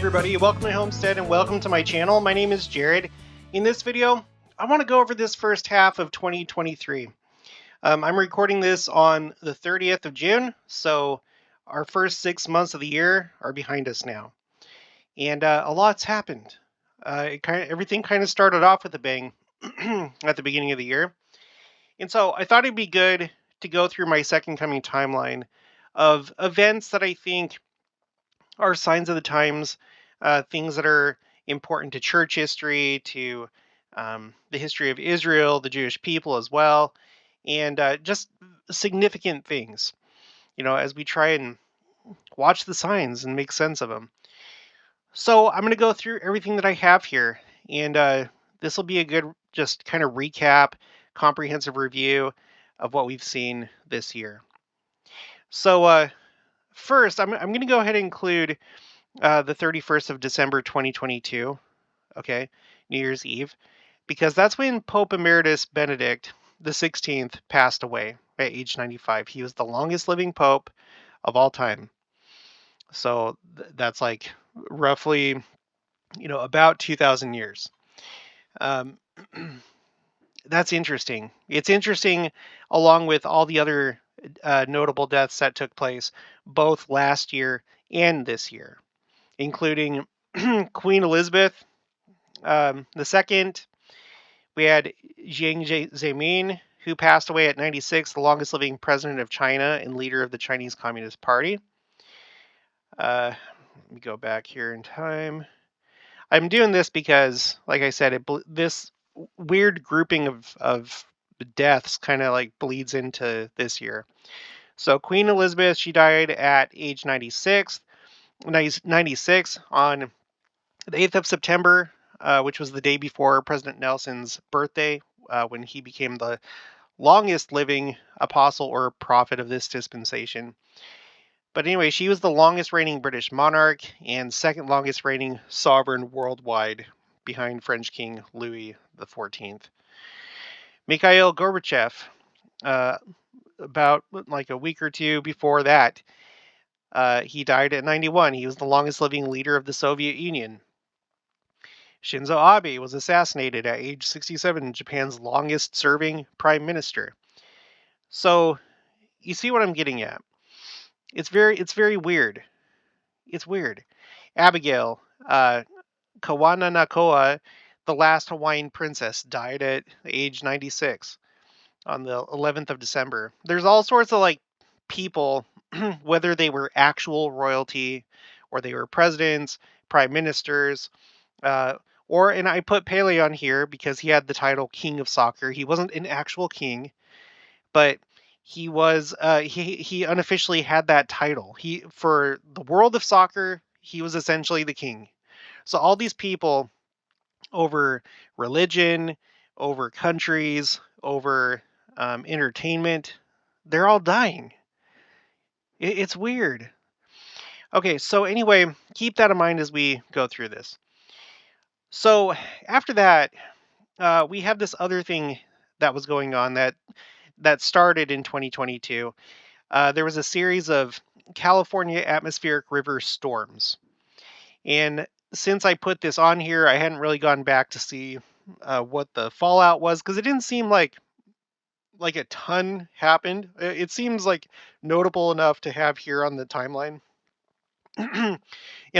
everybody, welcome to Homestead and welcome to my channel. My name is Jared. In this video, I want to go over this first half of 2023. I'm recording this on the 30th of June, so our first 6 months of the year are behind us now. And a lot's happened. Everything kind of started off with a bang at the beginning of the year. And so I thought it'd be good to go through my second coming timeline of events that I think are signs of the times, things that are important to church history, to the history of Israel, the Jewish people as well, and just significant things, as we try and watch the signs and make sense of them. So I'm going to go through everything that I have here, and this will be a good just kind of recap, comprehensive review of what we've seen this year. So first, I'm going to go ahead and include the 31st of December 2022, okay, New Year's Eve, because that's when Pope Emeritus Benedict the 16th passed away at age 95. He was the longest living pope of all time. So that's like roughly, about 2,000 years. That's interesting. It's interesting along with all the other notable deaths that took place both last year and this year, including Queen Elizabeth II. We had Jiang Zemin, who passed away at 96, the longest living president of China and leader of the Chinese Communist Party. Let me go back here in time. I'm doing this because, like I said, this weird grouping of deaths kind of like bleeds into this year. So Queen Elizabeth, she died at age 96 on the 8th of September, which was the day before President Nelson's birthday, when he became the longest living apostle or prophet of this dispensation. But anyway, she was the longest reigning British monarch and second longest reigning sovereign worldwide, behind French King Louis XIV. Mikhail Gorbachev, about like a week or two before that, he died at 91. He was the longest living leader of the Soviet Union. Shinzo Abe was assassinated at age 67, Japan's longest serving prime minister. So, you see what I'm getting at. It's very weird. It's weird. Abigail, Kawananakoa, the last Hawaiian princess, died at age 96 on the 11th of December. There's all sorts of like people, whether they were actual royalty or they were presidents, prime ministers, and I put Pele on here because he had the title King of Soccer. He wasn't an actual king, but he was he unofficially had that title. For the world of soccer, he was essentially the king. So all these people over religion, over countries, over entertainment, they're all dying. It's weird. Okay, so anyway, keep that in mind as we go through this. So after that, we have this other thing that was going on that started in 2022. There was a series of California atmospheric river storms. And since I put this on here, I hadn't really gone back to see what the fallout was, because it didn't seem like a ton happened. It seems like notable enough to have here on the timeline. And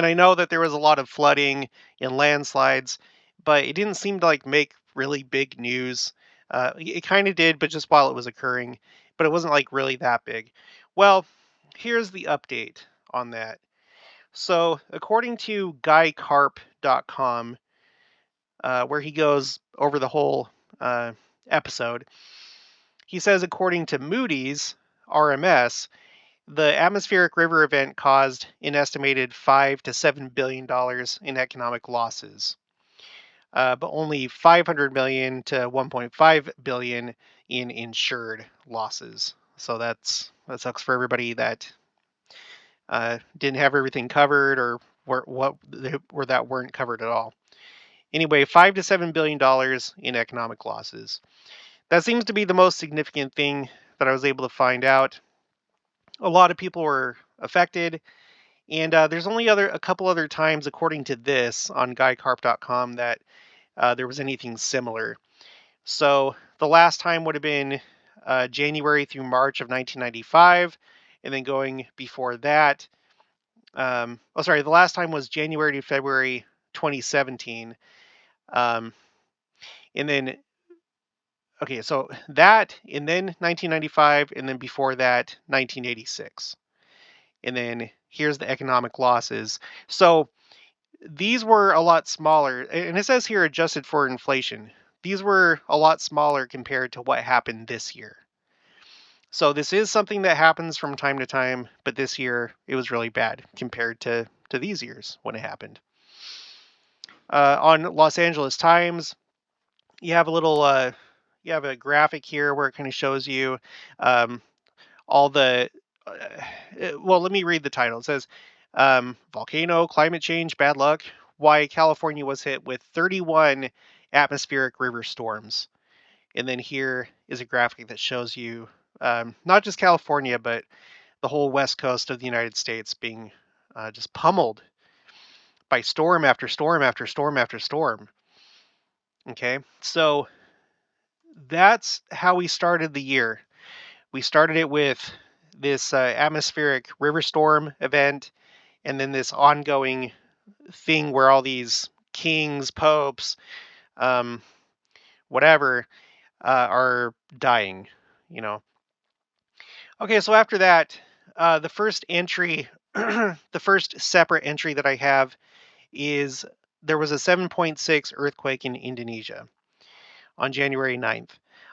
I know that there was a lot of flooding and landslides, but it didn't seem to like make really big news. It kind of did, but just while it was occurring, but it wasn't like really that big. Well, here's the update on that. So according to guycarp.com, where he goes over the whole episode, he says, according to Moody's RMS, the atmospheric river event caused an estimated $5 to $7 billion in economic losses, but only $500 million to $1.5 billion in insured losses. So that sucks for everybody that didn't have everything covered or that weren't covered at all. Anyway, $5 to $7 billion in economic losses. That seems to be the most significant thing that I was able to find out. A lot of people were affected, And there's only a couple other times, according to this on guycarp.com, that there was anything similar. So the last time would have been January through March of 1995, and then going before that. The last time was January to February 2017. Um, and then, okay, so that, and then 1995, and then before that, 1986. And then here's the economic losses. So these were a lot smaller, and it says here adjusted for inflation. These were a lot smaller compared to what happened this year. So this is something that happens from time to time, but this year it was really bad compared to these years when it happened. On Los Angeles Times, you have a little you have a graphic here where it kind of shows you um, all the well, let me read the title. It says Volcano, Climate Change, Bad Luck, Why California Was Hit with 31 Atmospheric River Storms. And then here is a graphic that shows you not just California, but the whole west coast of the United States being just pummeled by storm after storm after storm after storm. Okay, so that's how we started the year. We started it with this atmospheric river storm event, and then this ongoing thing where all these kings, popes, um, whatever, are dying. You know. Okay, so after that, the first entry, the first separate entry that I have is there was a 7.6 earthquake in Indonesia on January 9th.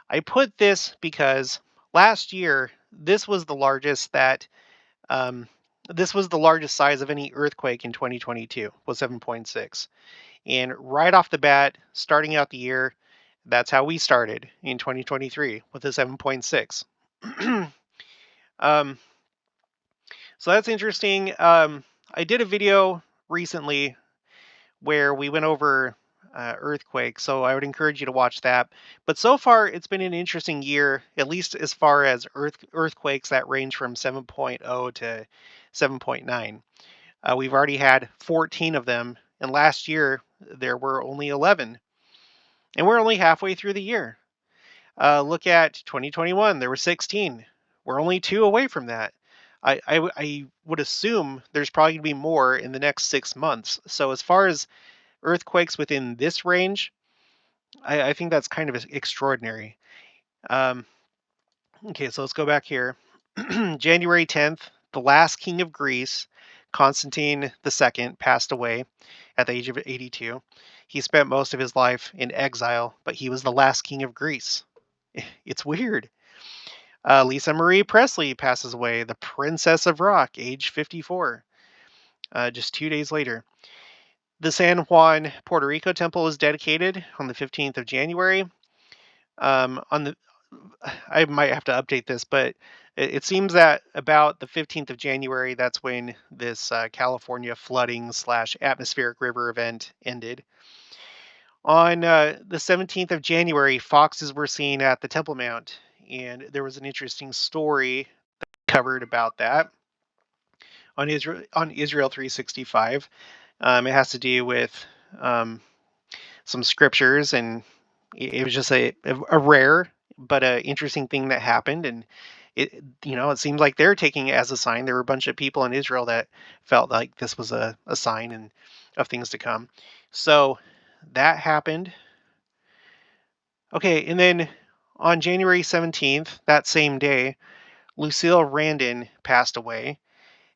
I put this because last year this was the largest that this was the largest size of any earthquake in 2022 was 7.6. And right off the bat, starting out the year, that's how we started in 2023 with a 7.6. um, so that's interesting. I did a video recently where we went over earthquakes, so I would encourage you to watch that. But so far, it's been an interesting year, at least as far as earthquakes that range from 7.0 to 7.9. We've already had 14 of them, and last year there were only 11. And we're only halfway through the year. Look at 2021, there were 16. We're only 2 away from that. I would assume there's probably going to be more in the next 6 months. So as far as earthquakes within this range, I think that's kind of extraordinary. Okay, so let's go back here. January 10th, the last king of Greece, Constantine II, passed away at the age of 82. He spent most of his life in exile, but he was the last king of Greece. It's weird. Lisa Marie Presley passes away, the Princess of Rock, age 54, just 2 days later. The San Juan, Puerto Rico temple is dedicated on the 15th of January. I might have to update this, but it seems that about the 15th of January, that's when this California flooding / atmospheric river event ended. On the 17th of January, foxes were seen at the Temple Mount, and there was an interesting story covered about that on Israel 365. It has to do with some scriptures, and it was just a rare but a interesting thing that happened. And it seems like they're taking it as a sign. There were a bunch of people in Israel that felt like this was a sign and of things to come. So that happened. Okay, and then on January 17th, that same day, Lucille Randon passed away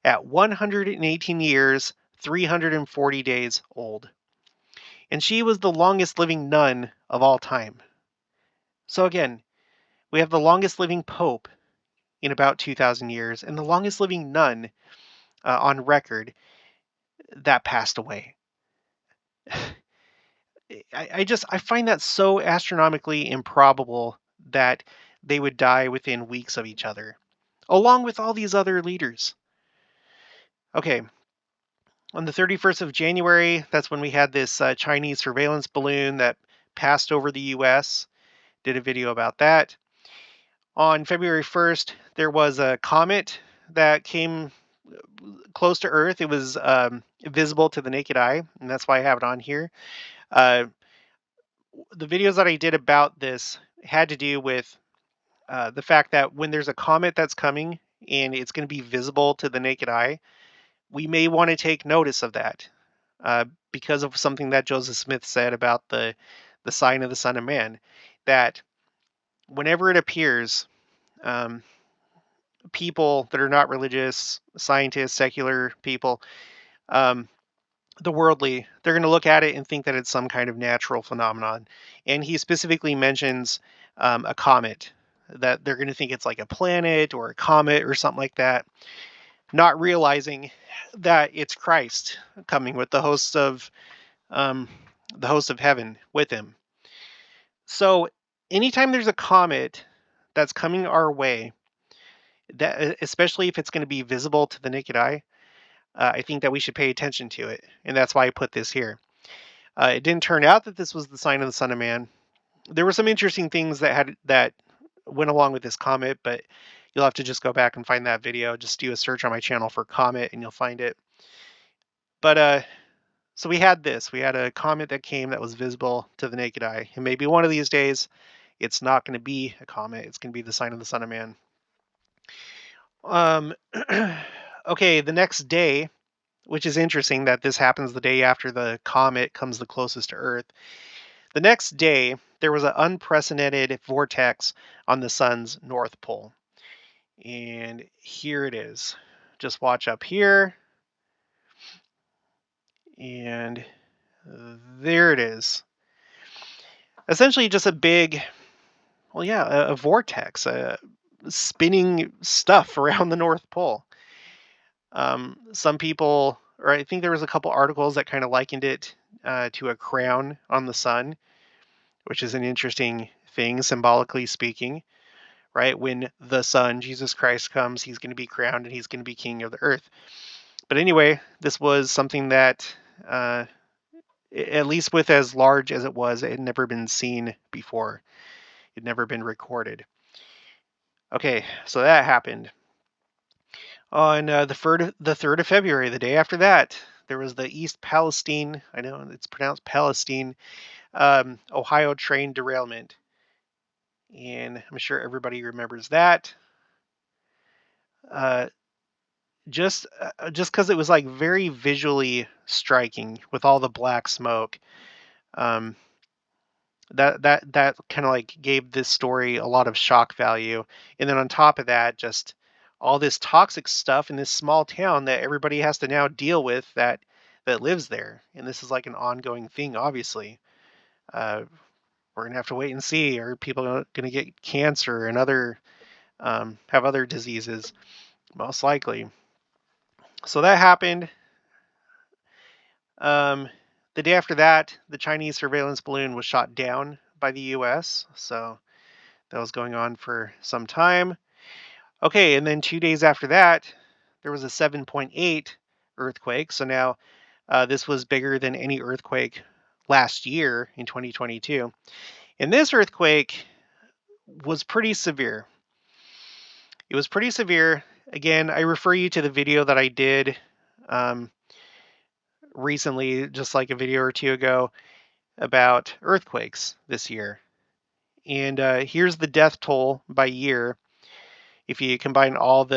at 118 years, 340 days old. And she was the longest living nun of all time. So again, we have the longest living pope in about 2,000 years and the longest living nun on record that passed away. I find that so astronomically improbable that they would die within weeks of each other, along with all these other leaders. Okay, on the 31st of January, that's when we had this Chinese surveillance balloon that passed over the U.S. Did a video about that. On February 1st, there was a comet that came close to Earth. It was visible to the naked eye, and that's why I have it on here. Uh, the videos that I did about this had to do with the fact that when there's a comet that's coming and it's going to be visible to the naked eye, we may want to take notice of that because of something that Joseph Smith said about the sign of the Son of Man. That whenever it appears, um, people that are not religious, scientists, secular people, um, the worldly, they're going to look at it and think that it's some kind of natural phenomenon. And he specifically mentions a comet, that they're going to think it's like a planet or a comet or something like that, not realizing that it's Christ coming with um, the hosts of heaven with him. So anytime there's a comet that's coming our way, that especially if it's going to be visible to the naked eye, I think that we should pay attention to it, and that's why I put this here. It didn't turn out that this was the sign of the Son of Man. There were some interesting things that went along with this comet, but you'll have to just go back and find that video. Just do a search on my channel for comet, and you'll find it. But so we had this. We had a comet that came that was visible to the naked eye, and maybe one of these days, it's not going to be a comet. It's going to be the sign of the Son of Man. Um, okay, the next day, which is interesting that this happens the day after the comet comes the closest to Earth. The next day, there was an unprecedented vortex on the sun's north pole. And here it is. Just watch up here. And there it is. Essentially just a big, well, yeah, a vortex, spinning stuff around the North Pole. Some people, or I think there was a couple articles that kind of likened it to a crown on the sun, which is an interesting thing, symbolically speaking, right? When the Son, Jesus Christ, comes, he's going to be crowned and he's going to be king of the earth. But anyway, this was something that, at least with as large as it was, it had never been seen before. It had never been recorded. Okay, so that happened. On the 3rd of February, the day after that, there was the East Palestine, I know it's pronounced Palestine, Ohio train derailment. And I'm sure everybody remembers that. Uh, just because it was like very visually striking with all the black smoke. Um, that kind of like gave this story a lot of shock value. And then on top of that, just all this toxic stuff in this small town that everybody has to now deal with that lives there. And this is like an ongoing thing, obviously. We're gonna have to wait and see. Are people gonna get cancer and other have other diseases? Most likely. So that happened. Um, the day after that, the Chinese surveillance balloon was shot down by the U.S. So that was going on for some time. Okay, and then 2 days after that, there was a 7.8 earthquake. So now this was bigger than any earthquake last year in 2022. And this earthquake was pretty severe. It was pretty severe. Again, I refer you to the video that I did recently, just like a video or two ago, about earthquakes this year. And here's the death toll by year. If you combine all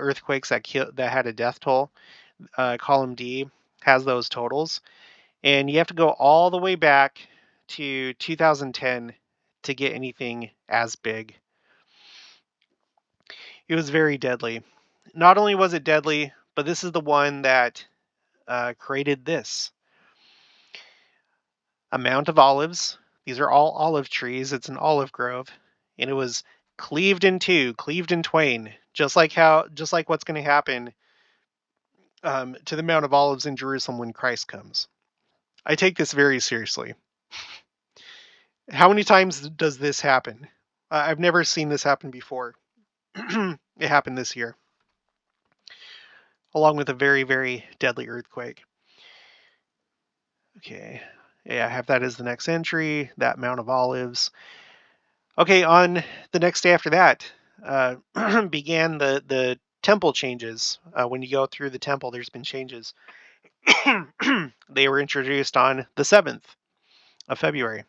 earthquakes that had a death toll, column D has those totals, and you have to go all the way back to 2010 to get anything as big. It was very deadly. Not only was it deadly, but this is the one that created this. A mount of olives. These are all olive trees. It's an olive grove, and it was cleaved in two, cleaved in twain, just like what's going to happen to the Mount of Olives in Jerusalem when Christ comes. I take this very seriously. How many times does this happen? I've never seen this happen before. It happened this year, along with a very, very deadly earthquake. Okay, yeah, I have that as the next entry, that Mount of Olives. Okay, on the next day after that, began the temple changes. When you go through the temple, there's been changes. They were introduced on the 7th of February.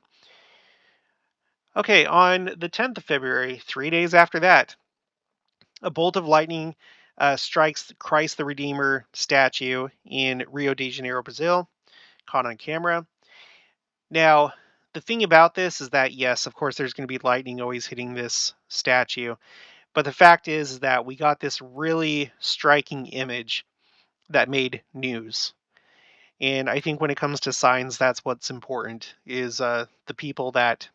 Okay, on the 10th of February, 3 days after that, a bolt of lightning strikes Christ the Redeemer statue in Rio de Janeiro, Brazil, caught on camera. Now, the thing about this is that, yes, of course, there's going to be lightning always hitting this statue. But the fact is that we got this really striking image that made news. And I think when it comes to signs, that's what's important is the people that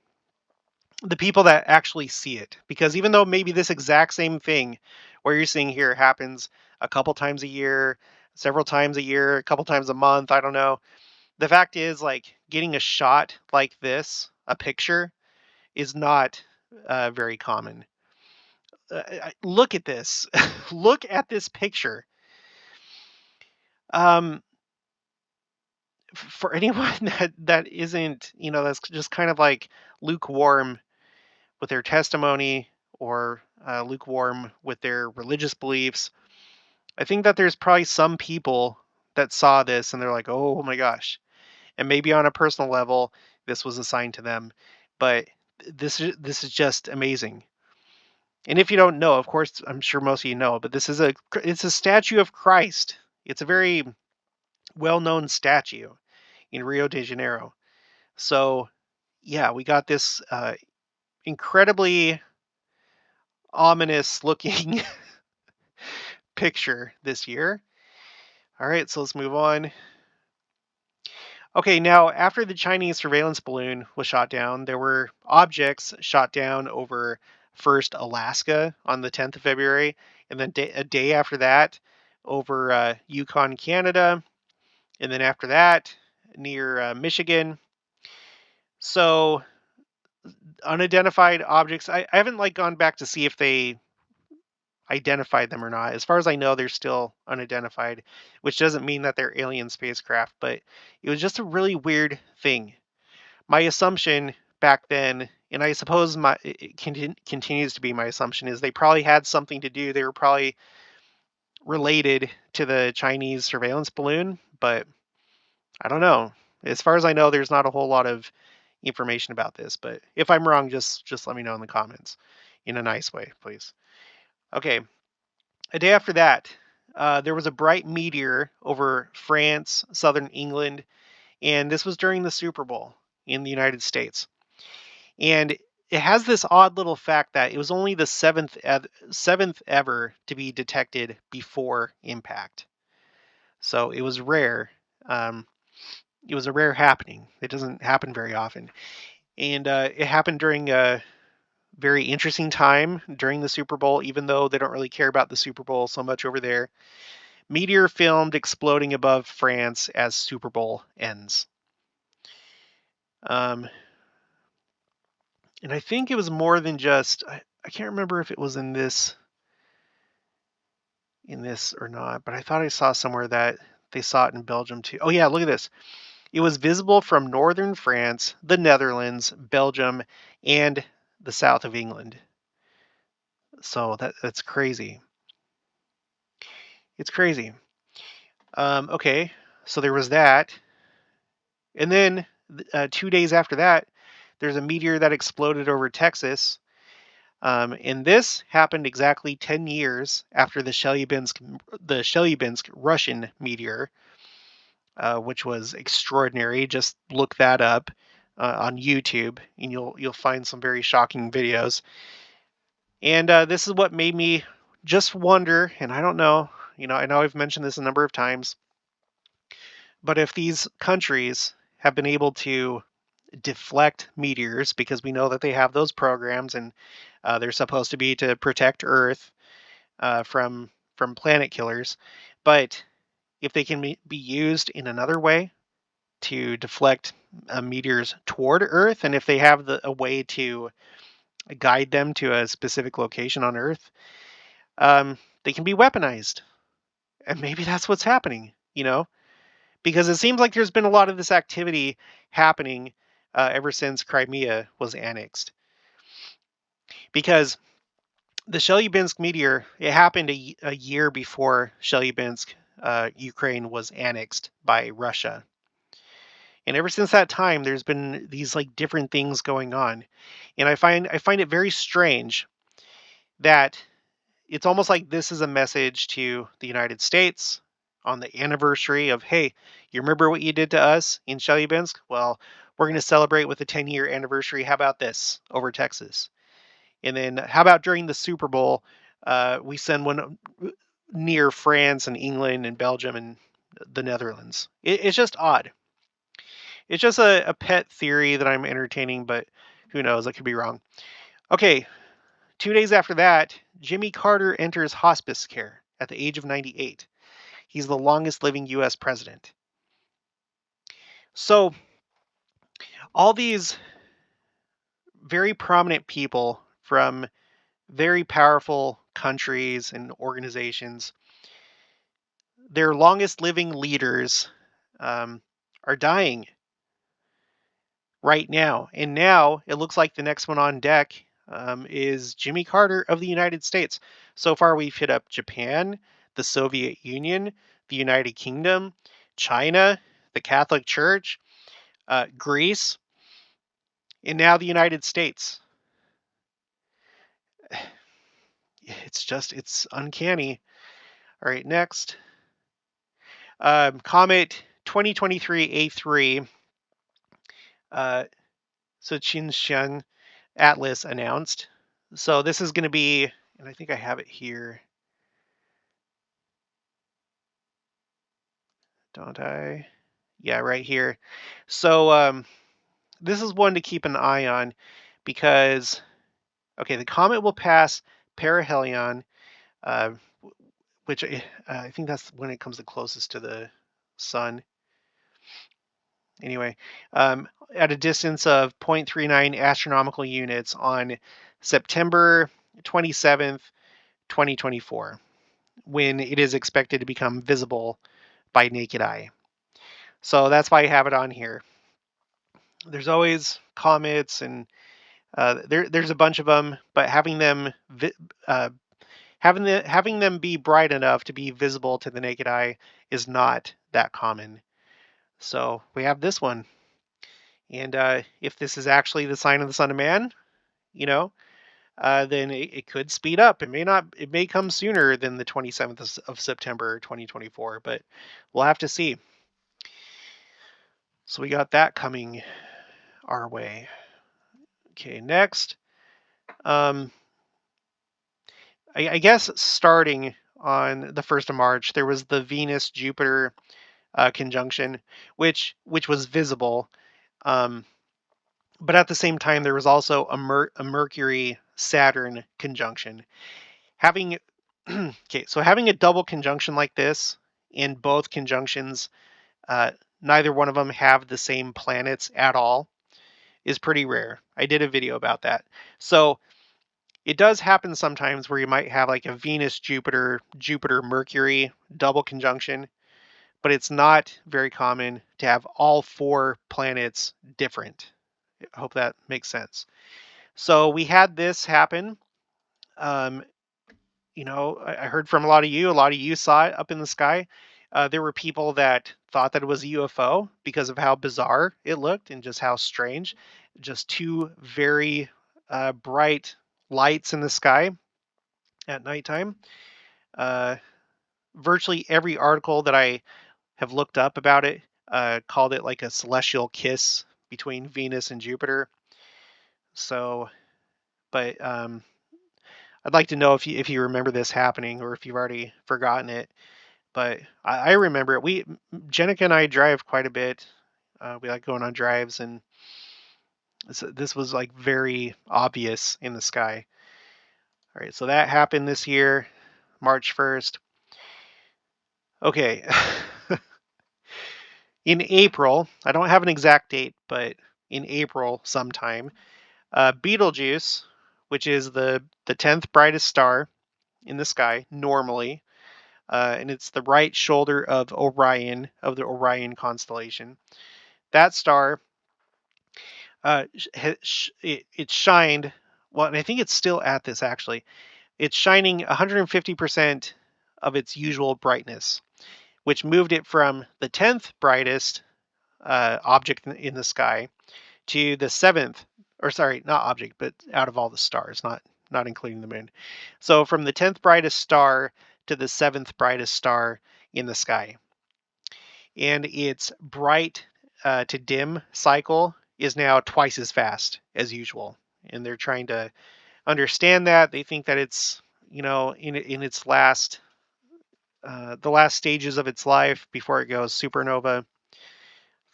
actually see it. Because even though maybe this exact same thing where you're seeing here happens a couple times a year, several times a year, a couple times a month, I don't know. The fact is, like, getting a shot like this, a picture, is not very common. Look at this. Look at this picture. Um, for anyone that isn't, that's just kind of like lukewarm with their testimony or lukewarm with their religious beliefs, I think that there's probably some people that saw this and they're like, oh my gosh. And maybe on a personal level, this was a sign to them. But this is just amazing. And if you don't know, of course, I'm sure most of you know, but it's a statue of Christ. It's a very well-known statue in Rio de Janeiro. So, yeah, we got this incredibly ominous looking picture this year. All right, so let's move on. Okay, now after the Chinese surveillance balloon was shot down, there were objects shot down over first Alaska on the 10th of February, and then a day after that over Yukon, Canada, and then after that near Michigan. So unidentified objects. I haven't gone back to see if they identified them or not. As far as I know, they're still unidentified, which doesn't mean that they're alien spacecraft, but it was just a really weird thing. My assumption back then, and I suppose it continues to be my assumption, is they probably had something to do. They were probably related to the Chinese surveillance balloon, but I don't know. As far as I know, there's not a whole lot of information about this, but if I'm wrong, just let me know in the comments in a nice way, please. Okay, a day after that, there was a bright meteor over France, southern England, and this was during the Super Bowl in the United States. And it has this odd little fact that it was only the seventh ever to be detected before impact. So it was rare. It was a rare happening. It doesn't happen very often. And it happened during a very interesting time during the Super Bowl, even though they don't really care about the Super Bowl so much over there. Meteor filmed exploding above France as Super Bowl ends. And I think it was more than just, I can't remember if it was in this or not, but I thought I saw somewhere that they saw it in Belgium too. Oh yeah, look at this. It was visible from northern France, the Netherlands, Belgium, and the south of England. So that's crazy. It's crazy. Okay, so there was that. And then 2 days after that, there's a meteor that exploded over Texas. And this happened exactly 10 years after the Chelyabinsk Russian meteor, which was extraordinary. Just look that up on YouTube, and you'll find some very shocking videos. And this is what made me just wonder, and I don't know, I know I've mentioned this a number of times, but if these countries have been able to deflect meteors, because we know that they have those programs, and they're supposed to be to protect Earth from planet killers, but if they can be used in another way to deflect meteors toward Earth, and if they have a way to guide them to a specific location on Earth, they can be weaponized. And maybe that's what's happening, because it seems like there's been a lot of this activity happening ever since Crimea was annexed. Because The Chelyabinsk meteor, it happened a year before Chelyabinsk, Ukraine was annexed by Russia. And ever since that time, there's been these like different things going on. And I find it very strange that it's almost like this is a message to the United States on the anniversary of, hey, you remember what you did to us in Chelyabinsk? Well, we're going to celebrate with a 10-year anniversary. How about this over Texas? And then how about during the Super Bowl, we send one near France and England and Belgium and the Netherlands? It's just odd. It's just a pet theory that I'm entertaining, but who knows? I could be wrong. Okay, 2 days after that, Jimmy Carter enters hospice care at the age of 98. He's the longest living US president. So, all these very prominent people from very powerful countries and organizations, their longest living leaders um, are dying right now. And now it looks like the next one on deck is Jimmy Carter of the United States. So far, we've hit up Japan, the Soviet Union, the United Kingdom, China, the Catholic Church, Greece, and now the United States. It's uncanny. All right, next. Comet 2023 A3, uh, Sochinshan Atlas announced. So this is going to be, and I think I have it here. Don't I? Yeah, right here. So this is one to keep an eye on because, okay, the comet will pass perihelion, uh, which I think that's when it comes the closest to the sun. Anyway, at a distance of 0.39 astronomical units on September 27th, 2024, when it is expected to become visible by naked eye. So that's why I have it on here. There's always comets, and there's a bunch of them, but uh, having them be bright enough to be visible to the naked eye is not that common. So we have this one, and if this is actually the sign of the Son of Man, you know, then it could speed up. It may not. It may come sooner than the 27th of September 2024, but we'll have to see. So we got that coming our way. Okay, next. Um, I guess starting on the 1st of March, there was the Venus Jupiter conjunction, which was visible. Um, but at the same time, there was also a Mercury Saturn conjunction. Having okay, so having a double conjunction like this, in both conjunctions, uh, neither one of them have the same planets at all, is pretty rare. I did a video about that. So it does happen sometimes where you might have like a Venus Jupiter, Jupiter Mercury double conjunction, but it's not very common to have all four planets different. I hope that makes sense. So we had this happen. Um, I heard from a lot of you. A lot of you saw it up in the sky. There were people that thought that it was a UFO because of how bizarre it looked and just how strange. Just two very bright lights in the sky at nighttime. Uh, Virtually every article that I have looked up about it called it like a celestial kiss between Venus and Jupiter. So, but I'd like to know if you remember this happening or if you've already forgotten it. But I remember it. Jenica and I drive quite a bit. We like going on drives, and this was like very obvious in the sky. All right, so that happened this year, March 1st. Okay. In April, I don't have an exact date, but in April sometime, Betelgeuse, which is the 10th brightest star in the sky normally, and it's the right shoulder of Orion, of the Orion constellation. That star, it shined. Well, and I think it's still at this actually. it's shining 150% of its usual brightness, which moved it from the 10th brightest object in the sky to the seventh, or sorry, not object, but out of all the stars, not including the moon. So from the 10th brightest star to the seventh brightest star in the sky. And its bright to dim cycle is now twice as fast as usual. And they're trying to understand that. They think that it's, in its last, the last stages of its life before it goes supernova.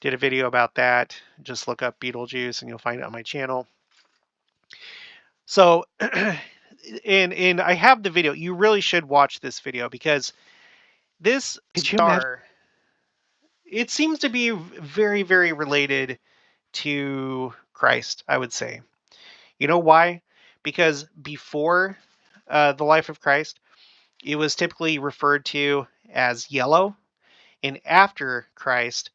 Did a video about that. Just look up Betelgeuse and you'll find it on my channel. So, and I have the video. You really should watch this video because this Could you imagine? star, it seems to be very, very related to Christ, I would say. You know why? Because before the life of Christ, it was typically referred to as yellow, and after Christ,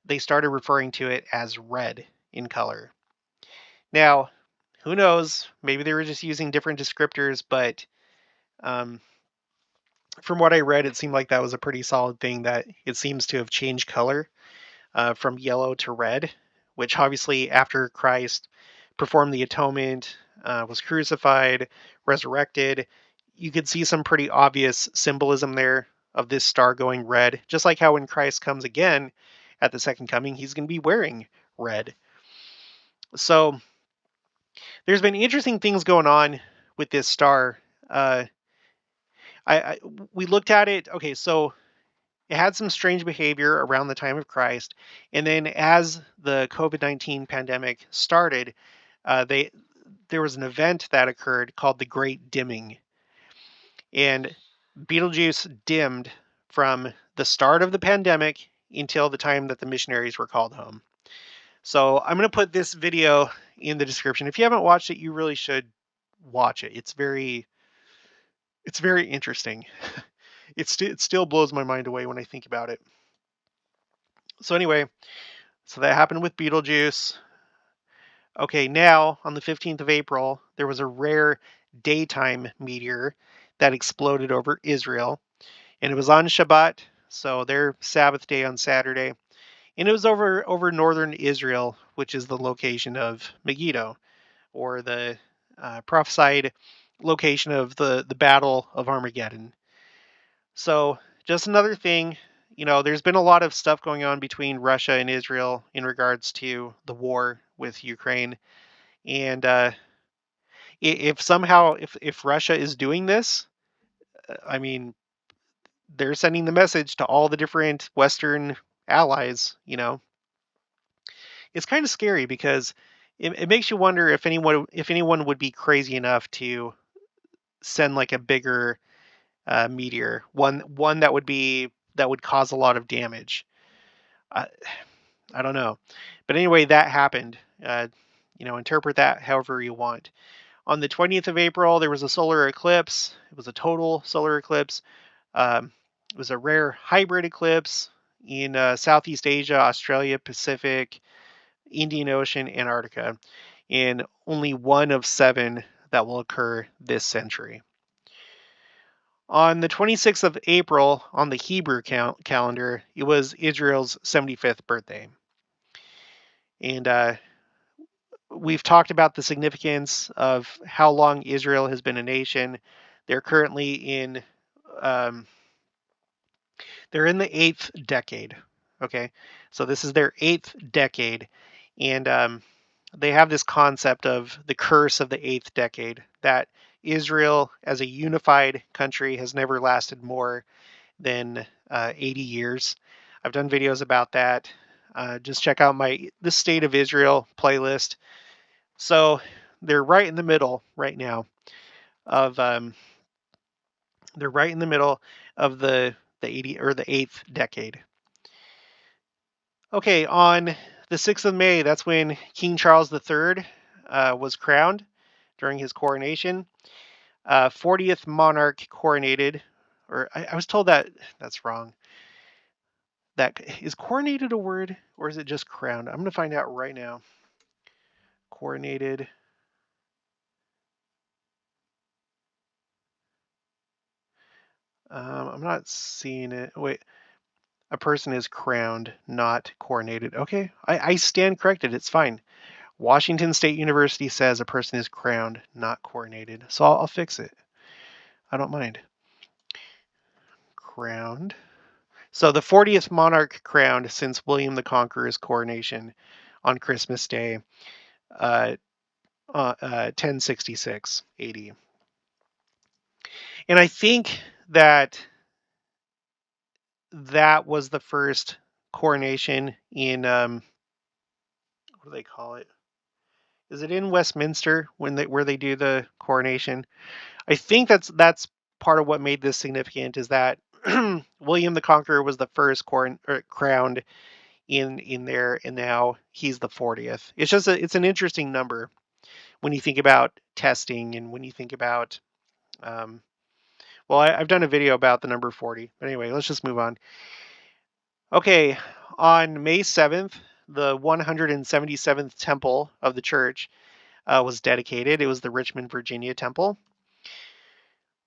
they started referring to it as red in color. Now, who knows? Maybe they were just using different descriptors, but um, from what I read, it seemed like that was a pretty solid thing that it seems to have changed color from yellow to red, which obviously after Christ performed the atonement, was crucified, resurrected, you could see some pretty obvious symbolism there of this star going red, just like how when Christ comes again at the second coming, he's going to be wearing red. So there's been interesting things going on with this star. Uh, I we looked at it. Okay, so it had some strange behavior around the time of Christ, and then as the COVID-19 pandemic started, they there was an event that occurred called the Great Dimming, and Betelgeuse dimmed from the start of the pandemic until the time that the missionaries were called home. So I'm going to put this video in the description. If you haven't watched it, you really should watch it. It's very interesting. It still blows my mind away when I think about it. So anyway, so that happened with Betelgeuse. Okay, now on the 15th of April, there was a rare daytime meteor that exploded over Israel, and it was on Shabbat, so their Sabbath day on Saturday, and it was over northern Israel, which is the location of Megiddo, or the prophesied location of the Battle of Armageddon. So, just another thing, there's been a lot of stuff going on between Russia and Israel in regards to the war with Ukraine. And if somehow, if Russia is doing this, I mean, they're sending the message to all the different Western allies. It's kind of scary because it makes you wonder if anyone would be crazy enough to send like a bigger meteor, one that would cause a lot of damage. I, I don't know, but anyway, that happened. Interpret that however you want. On the 20th of April, there was a solar eclipse. It was a total solar eclipse. It was a rare hybrid eclipse in Southeast Asia, Australia, Pacific, Indian Ocean, Antarctica, and only one of 7 that will occur this century. On the 26th of April, on the Hebrew calendar, it was Israel's 75th birthday. And we've talked about the significance of how long Israel has been a nation. They're currently in um, they're in the 8th decade. Okay, so this is their 8th decade, and they have this concept of the curse of the 8th decade, that Israel as a unified country has never lasted more than 80 years. I've done videos about that. Just check out my The State of Israel playlist. So they're right in the middle right now of they're right in the middle of the 80 or the 8th decade. Okay, on the 6th of May, that's when King Charles III was crowned during his coronation. 40th monarch coronated, or I was told that that's wrong. That is coronated a word, or is it just crowned? I'm going to find out right now. Coronated. I'm not seeing it. Wait, a person is crowned, not coronated. Okay, I stand corrected. It's fine. Washington State University says a person is crowned, not coronated. So I'll fix it. I don't mind. Crowned. So the 40th monarch crowned since William the Conqueror's coronation on Christmas Day, 1066 AD. And I think that that was the first coronation in what do they call it? Is it in Westminster where they do the coronation? I think that's part of what made this significant is that William the Conqueror was the first crowned in there, and now he's the 40th. It's an interesting number when you think about testing and when you think about um, well, I've done a video about the number 40. But anyway, let's just move on. Okay, on May 7th, the 177th temple of the church was dedicated. It was the Richmond, Virginia temple.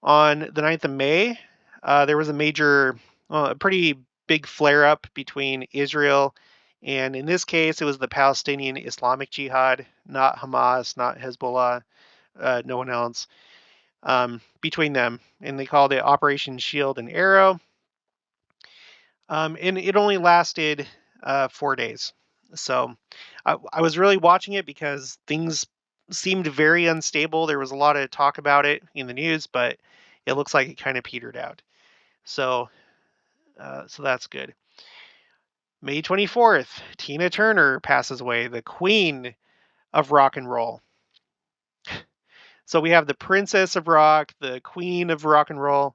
On the 9th of May, there was a pretty big flare up between Israel and, in this case, it was the Palestinian Islamic Jihad, not Hamas, not Hezbollah, no one else, between them. And they called it Operation Shield and Arrow. And it only lasted 4 days. So I was really watching it because things seemed very unstable. There was a lot of talk about it in the news, but it looks like it kind of petered out. So, so that's good. May 24th, Tina Turner passes away, the queen of rock and roll. So we have the princess of rock, the queen of rock and roll.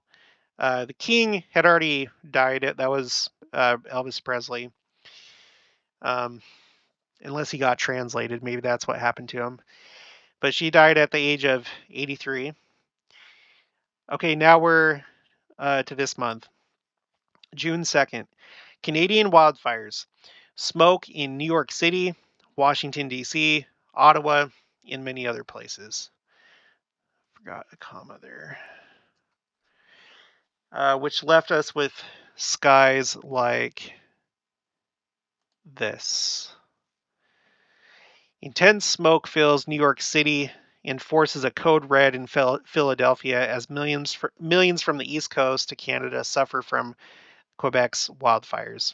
The king had already died. That was Elvis Presley. Unless he got translated, maybe that's what happened to him. But she died at the age of 83. Okay, now we're to this month, June 2nd. Canadian wildfires. Smoke in New York City, Washington, D.C., Ottawa, and many other places. Forgot a comma there. Which left us with skies like this. Intense smoke fills New York City and forces a code red in Philadelphia as millions from the East Coast to Canada suffer from Quebec's wildfires.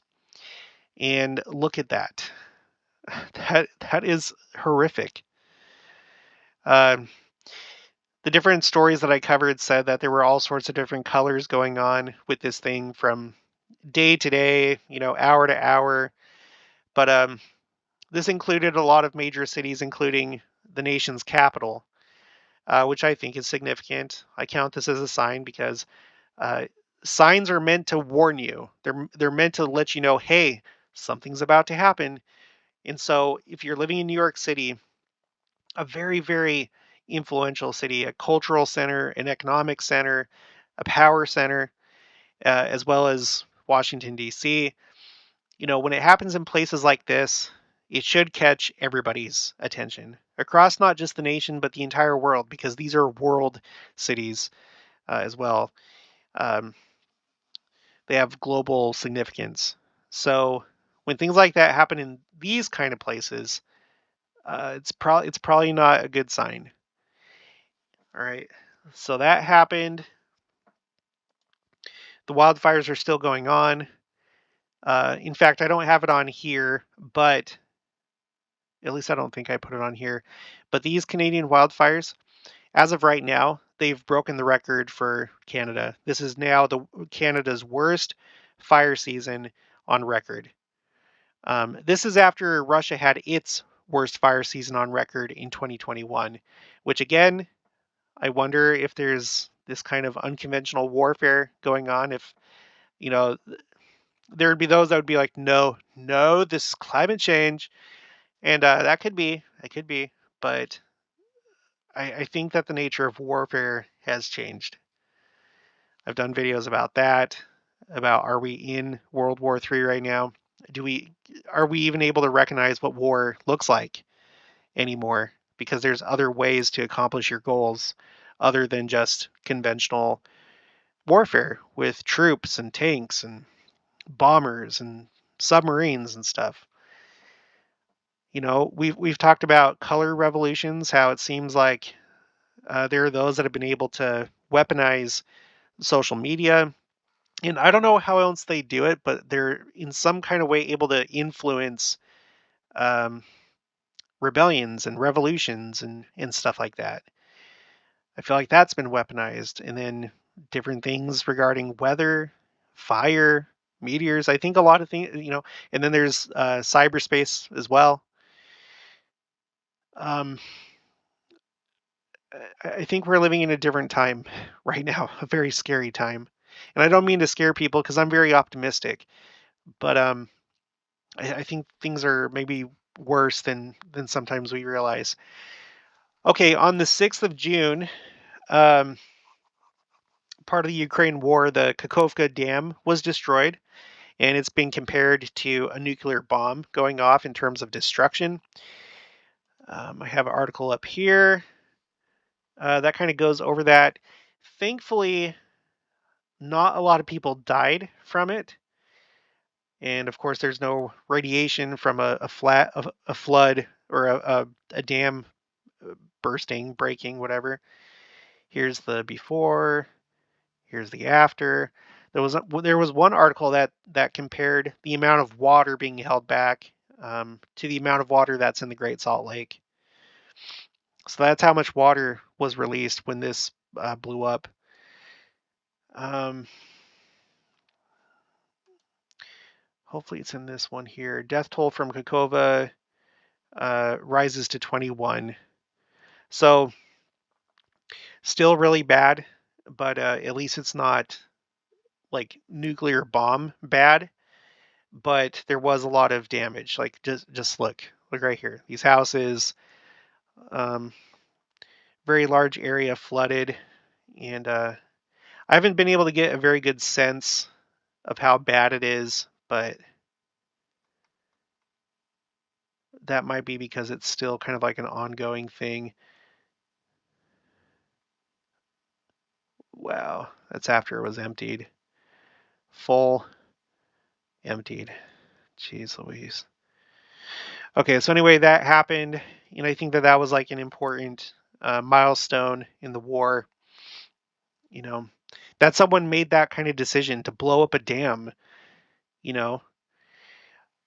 And look at that. That is horrific. The different stories that I covered said that there were all sorts of different colors going on with this thing from day to day, hour to hour. But this included a lot of major cities, including the nation's capital, which I think is significant. I count this as a sign because signs are meant to warn you. They're meant to let you know, hey, something's about to happen. And so, if you're living in New York City, a very, very influential city, a cultural center, an economic center, a power center, as well as Washington, D.C., when it happens in places like this, it should catch everybody's attention across not just the nation, but the entire world, because these are world cities as well. Um, they have global significance. So when things like that happen in these kind of places, it's probably not a good sign. All right. So that happened. The wildfires are still going on. In fact, I don't have it on here, but at least I don't think I put it on here. But these Canadian wildfires, as of right now, they've broken the record for Canada. This is now Canada's worst fire season on record. This is after Russia had its worst fire season on record in 2021, which again, I wonder if there's this kind of unconventional warfare going on. If, you know, there would be those that would be like, no, no, this is climate change. And that could be, it could be. But I think that the nature of warfare has changed. I've done videos about that, about are we in World War III right now? Are we even able to recognize what war looks like anymore? Because there's other ways to accomplish your goals other than just conventional warfare with troops and tanks and bombers and submarines and stuff. We've talked about color revolutions, how it seems like there are those that have been able to weaponize social media. And I don't know how else they do it, but they're in some kind of way able to influence um, rebellions and revolutions and stuff like that. I feel like that's been weaponized. And then different things regarding weather, fire, meteors. I think a lot of things, and then there's cyberspace as well. Um, I think we're living in a different time right now, a very scary time. And I don't mean to scare people because I'm very optimistic, but I think things are maybe worse than sometimes we realize. Okay, on the 6th of June, um, part of the Ukraine war, the Kakhovka Dam was destroyed, and it's been compared to a nuclear bomb going off in terms of destruction. I have an article up here that kind of goes over that. Thankfully, not a lot of people died from it, and of course, there's no radiation from a flood or a dam bursting, breaking, whatever. Here's the before. Here's the after. There was one article that compared the amount of water being held back to the amount of water that's in the Great Salt Lake. So that's how much water was released when this blew up. Um, Hopefully it's in this one here. Death toll from Kakova rises to 21. So still really bad, but at least it's not like nuclear bomb bad. But there was a lot of damage. Like just look right here. These houses, um, very large area flooded, and I haven't been able to get a very good sense of how bad it is, but that might be because it's still kind of like an ongoing thing. Wow, that's after it was emptied. Full emptied. Jeez Louise. Okay, so anyway, that happened, and I think that was like an important milestone in the war. You know, that someone made that kind of decision to blow up a dam. You know,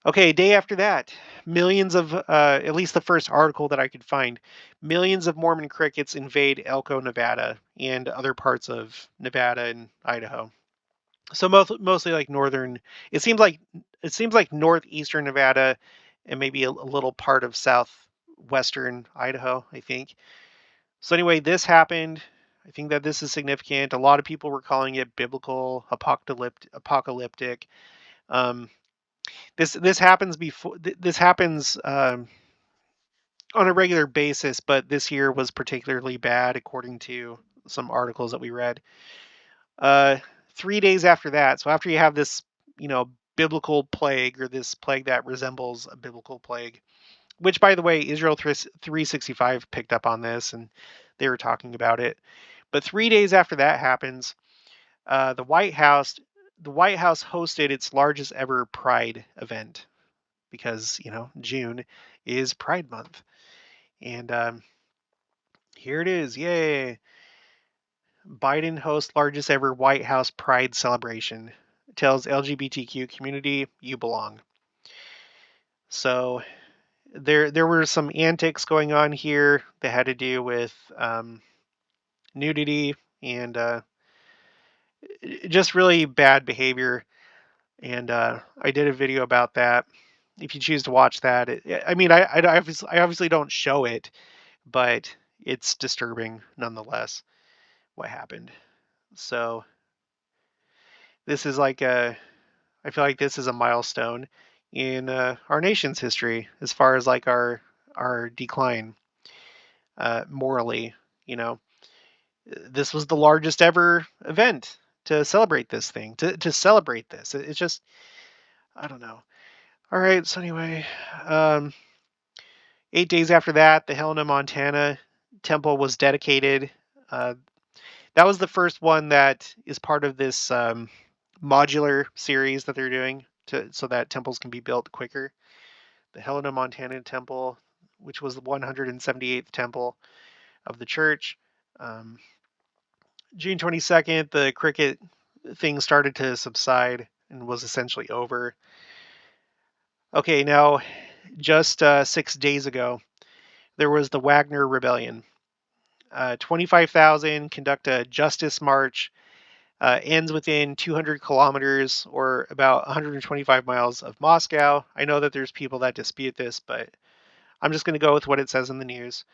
okay, day after that, millions of, at least the first article that I could find, millions of Mormon crickets invade Elko, Nevada, and other parts of Nevada and Idaho. So mostly like northern. It seems like northeastern Nevada, and maybe a little part of southwestern Idaho, I think. So anyway, this happened. I think that this is significant. A lot of people were calling it biblical, apocalyptic. Um, this happens before. This happens on a regular basis, but this year was particularly bad, according to some articles that we read. Uh, 3 days after that, so after you have this, biblical plague, or this plague that resembles a biblical plague, which, by the way, Israel 365 picked up on this and they were talking about it. But 3 days after that happens, the White House hosted its largest ever Pride event because June is Pride Month, and here it is, yay! Biden hosts largest ever White House Pride celebration. Tells LGBTQ community you belong. So there were some antics going on here that had to do with nudity and just really bad behavior. And I did a video about that. If you choose to watch that, I mean, I obviously don't show it, but it's disturbing nonetheless what happened. So this is like I feel like this is a milestone in our nation's history as far as like our decline morally. You know, this was the largest ever event to celebrate this thing. To celebrate this, it's just I don't know. All right. So anyway, um, 8 days after that, the Helena, Montana temple was dedicated. Uh, That was the first one that is part of this modular series that they're doing so that temples can be built quicker. The Helena, Montana temple, which was the 178th temple of the church. Um, June 22nd, the cricket thing started to subside and was essentially over. Okay, now just 6 days ago, there was the Wagner Rebellion. 25,000 conduct a justice march, ends within 200 kilometers or about 125 miles of Moscow. I know that there's people that dispute this, but I'm just going to go with what it says in the news.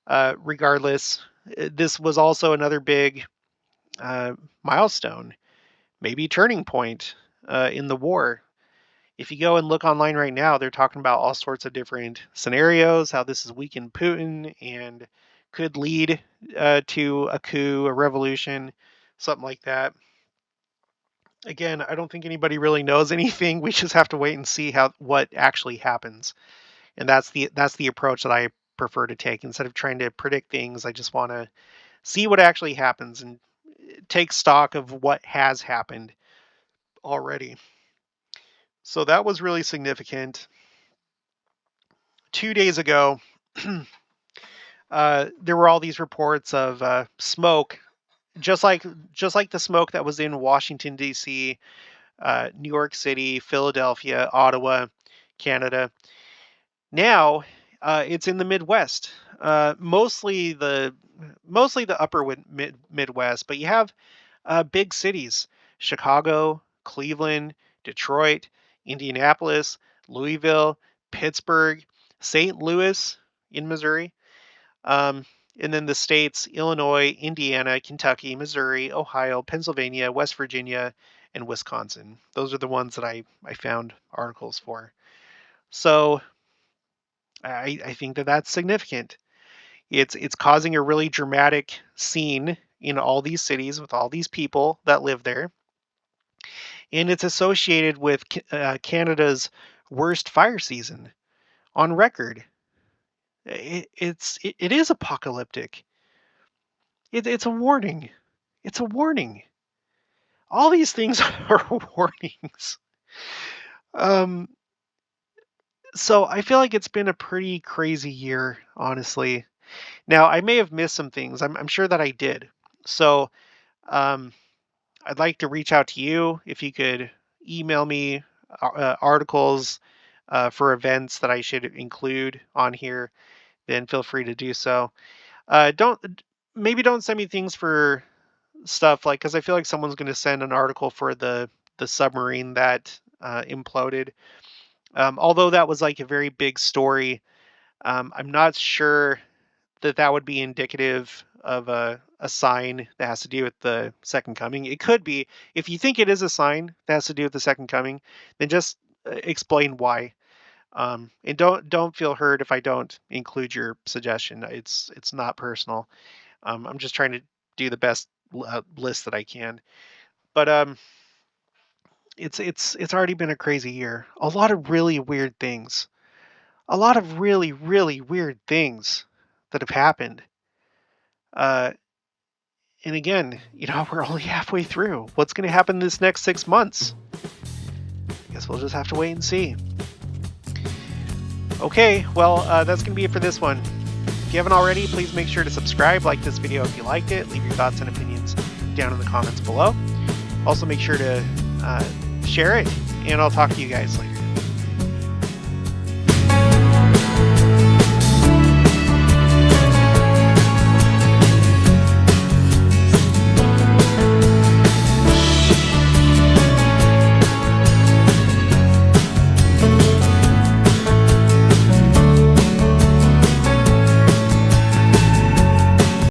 Regardless, this was also another big milestone, maybe turning point in the war. If you go and look online right now, they're talking about all sorts of different scenarios, how this has weakened Putin and could lead to a coup, a revolution, something like that. Again, I don't think anybody really knows anything. We just have to wait and see what actually happens. And that's the approach that I prefer to take. Instead of trying to predict things, I just want to see what actually happens and take stock of what has happened already. So that was really significant. 2 days ago, there were all these reports of smoke, just like the smoke that was in Washington D.C., New York City, Philadelphia, Ottawa, Canada. Now it's in the Midwest, mostly the upper Midwest, but you have big cities: Chicago, Cleveland, Detroit, Indianapolis, Louisville, Pittsburgh, St. Louis in Missouri. And then the states: Illinois, Indiana, Kentucky, Missouri, Ohio, Pennsylvania, West Virginia, and Wisconsin. Those are the ones that I found articles for. So I think that that's significant. It's causing a really dramatic scene in all these cities with all these people that live there, and it's associated with Canada's worst fire season on record. It is apocalyptic. It's a warning. It's a warning. All these things are warnings. So I feel like it's been a pretty crazy year, honestly. Now, I may have missed some things. I'm sure that I did. So I'd like to reach out to you. If you could email me articles for events that I should include on here, then feel free to do so. Don't send me things for stuff like, because I feel like someone's going to send an article for the submarine that imploded. Although that was like a very big story, I'm not sure that would be indicative of a sign that has to do with the second coming. It could be. If you think it is a sign that has to do with the second coming, then just explain why. And don't feel hurt if I don't include your suggestion. It's not personal. I'm just trying to do the best list that I can. But it's already been a crazy year. A lot of really weird things. A lot of really, really weird things that have happened. And again, we're only halfway through. What's going to happen this next 6 months? I guess we'll just have to wait and see. Okay, well, that's going to be it for this one. If you haven't already, please make sure to subscribe, like this video if you liked it, leave your thoughts and opinions down in the comments below. Also, make sure to share it, and I'll talk to you guys later.